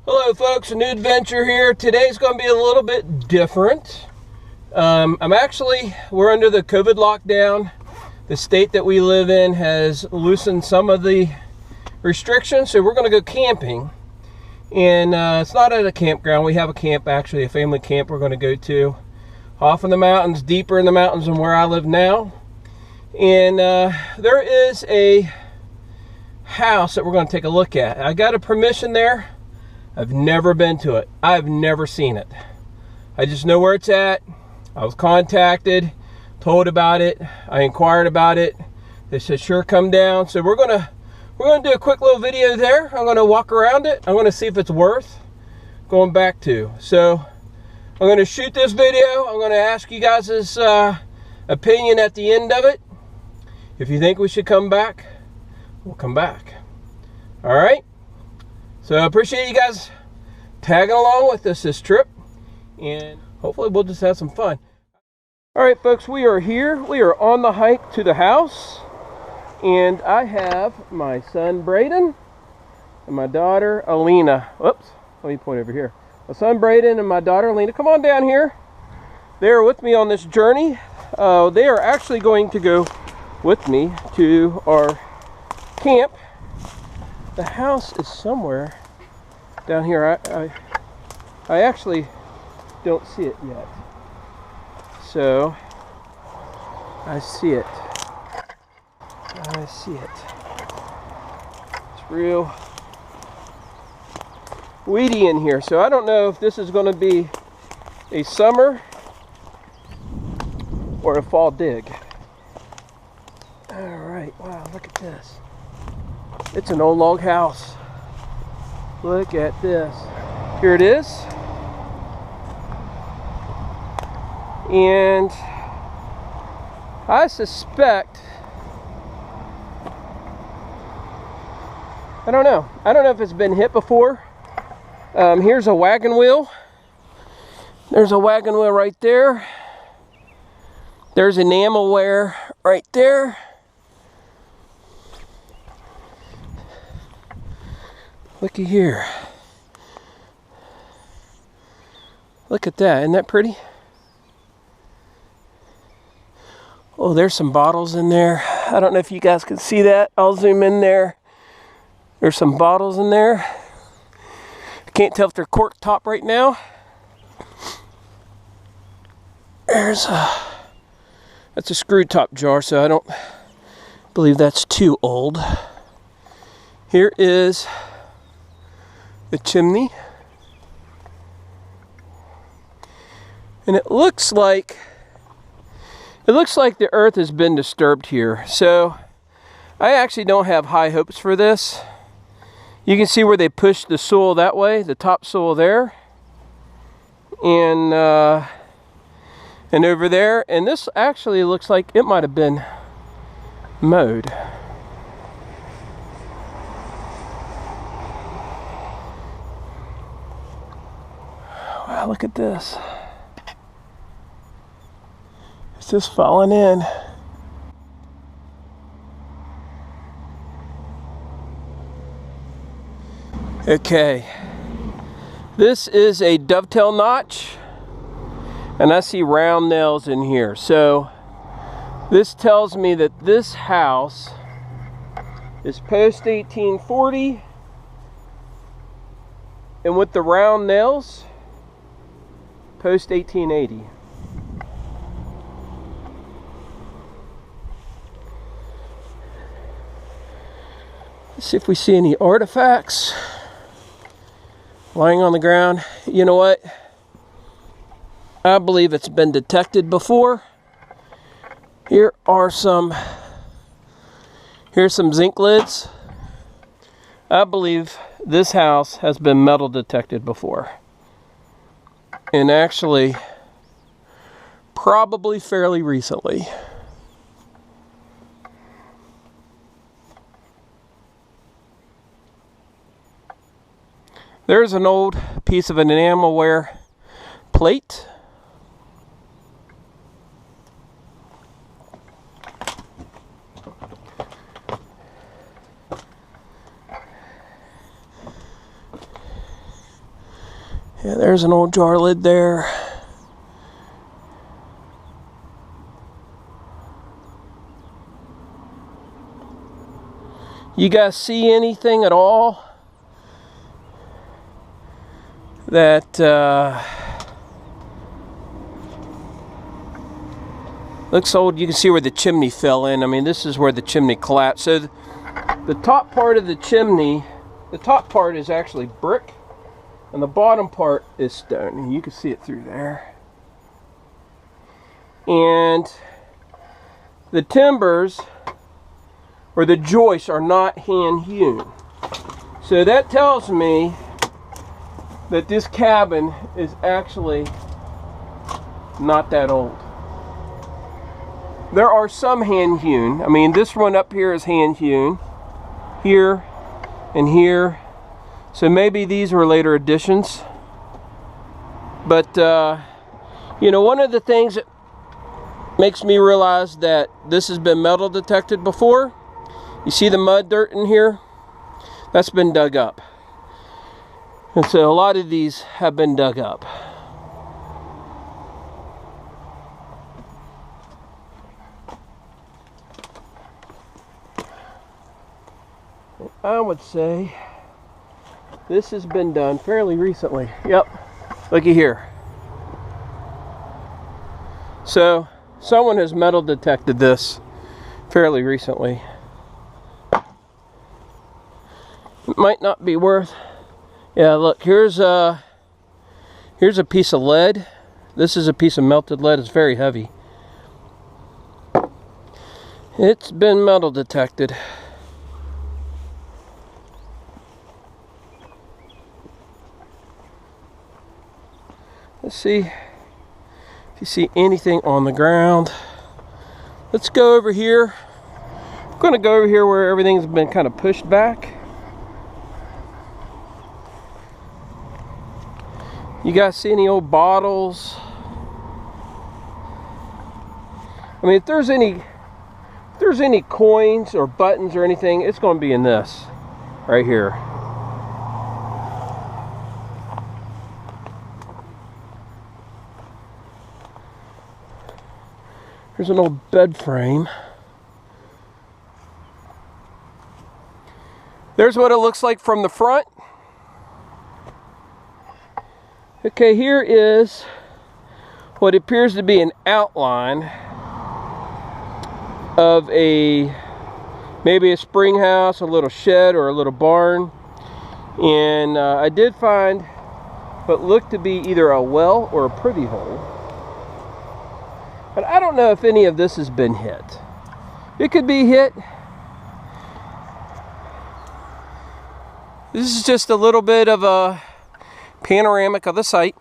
Hello folks, a new adventure here. Today's going to be a little bit different. We're under the COVID lockdown. The state that we live in has loosened some of the restrictions, so we're going to go camping. And it's not at a campground. We have a camp, actually, a family camp we're going to go to. Off in the mountains, deeper in the mountains than where I live now. And there is a house that we're going to take a look at. I got a permission there. I've never been to it. I've never seen it. I just know where it's at. I was contacted, told about it. I inquired about it. They said, sure, come down. So we're gonna do a quick little video there. I'm gonna walk around it. I'm gonna see if it's worth going back to. So I'm gonna shoot this video. I'm gonna ask you guys' opinion at the end of it. If you think we should come back, we'll come back. All right. So I appreciate you guys tagging along with us this trip, and hopefully we'll just have some fun. All right, folks, we are here. We are on the hike to the house, and I have my son Braden and my daughter Alina. Whoops, let me point over here. My son Braden and my daughter Alina, come on down here. They are with me on this journey. They are actually going to go with me to our camp. The house is somewhere down here. I actually don't see it yet. So I see it. I see it. It's real weedy in here. So I don't know if this is going to be a summer or a fall dig. All right. Wow, look at this. It's an old log house. Look at this. Here it is. And I suspect, I don't know if it's been hit before. Here's a wagon wheel. There's a wagon wheel right there. There's enamel wear right there. Looky here. Look at that. Isn't that pretty? Oh, there's some bottles in there. I don't know if you guys can see that. I'll zoom in there. There's some bottles in there. I can't tell if they're cork top right now. That's a screw top jar, so I don't believe that's too old. Here is the chimney, and it looks like the earth has been disturbed here. So I actually don't have high hopes for this. You can see where they pushed the soil that way, the top soil there, and over there. And this actually looks like it might have been mowed. Wow, look at this. It's just falling in. Okay. This is a dovetail notch, and I see round nails in here. So this tells me that this house is post 1840, and with the round nails, post 1880. Let's see if we see any artifacts lying on the ground. You know what? I believe it's been detected before. Here's some zinc lids. I believe this house has been metal detected before. And actually, probably fairly recently. There's an old piece of an enamelware plate. Yeah, there's an old jar lid there. You guys see anything at all that looks old? You can see where the chimney fell in. I mean, this is where the chimney collapsed. So the top part of the chimney, the top part is actually brick, and the bottom part is stone, and you can see it through there. And the timbers, or the joists, are not hand hewn. So that tells me that this cabin is actually not that old. There are some hand hewn. I mean, this one up here is hand hewn, here and here. So maybe these were later additions. But you know, one of the things that makes me realize that this has been metal detected before, you see the mud dirt in here? That's been dug up. And so a lot of these have been dug up. I would say this has been done fairly recently. Yep, looky here. So someone has metal detected this fairly recently. It might not be worth. Yeah, look, here's a piece of lead. This is a piece of melted lead. It's very heavy. It's been metal detected. Let's see if you see anything on the ground. Let's go over here. I'm going to go over here where everything's been kind of pushed back. You guys see any old bottles? I mean, if there's any coins or buttons or anything, it's going to be in this right here. Here's an old bed frame. There's what it looks like from the front. Okay, here is what appears to be an outline of maybe a spring house, a little shed, or a little barn. And I did find what looked to be either a well or a privy hole. But I don't know if any of this has been hit. It could be hit. This is just a little bit of a panoramic of the site.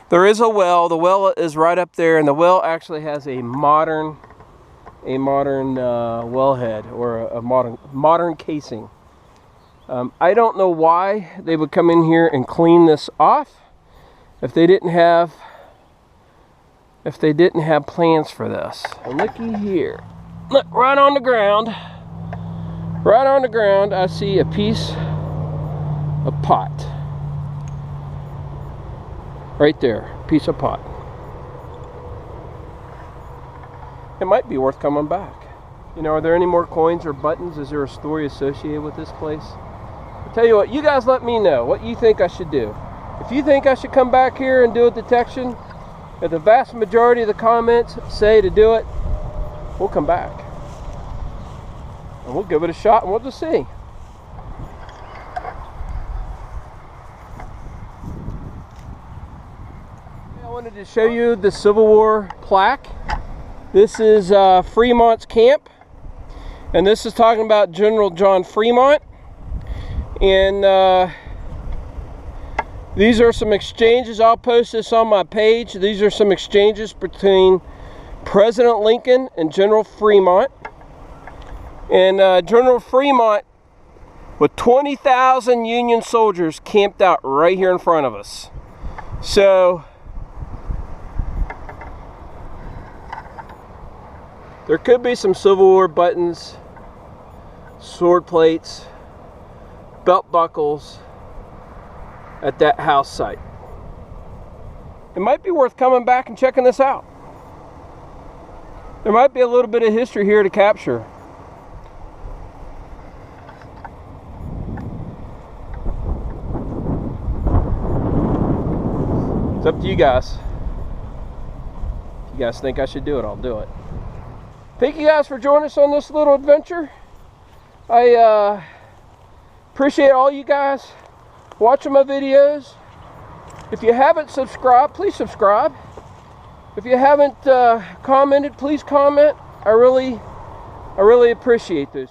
There is a well. The well is right up there, and the well actually has a modern wellhead, or a modern casing. I don't know why they would come in here and clean this off if they didn't have plans for this. And looky here, look, right on the ground, I see a piece of pot. Right there, piece of pot. It might be worth coming back. You know, are there any more coins or buttons? Is there a story associated with this place? I'll tell you what, you guys let me know what you think I should do. If you think I should come back here and do a detection, if the vast majority of the comments say to do it, we'll come back. And we'll give it a shot and we'll just see. I wanted to show you the Civil War plaque. This is Fremont's camp, and this is talking about General John Fremont. And these are some exchanges. I'll post this on my page. These are some exchanges between President Lincoln and General Fremont. And General Fremont, with 20,000 Union soldiers, camped out right here in front of us. So there could be some Civil War buttons, sword plates, belt buckles. at that house site. It might be worth coming back and checking this out. There might be a little bit of history here to capture. It's up to you guys. If you guys think I should do it, I'll do it. Thank you guys for joining us on this little adventure. I appreciate all you guys watching my videos. If you haven't subscribed, please subscribe. If you haven't commented, please comment. I really appreciate this.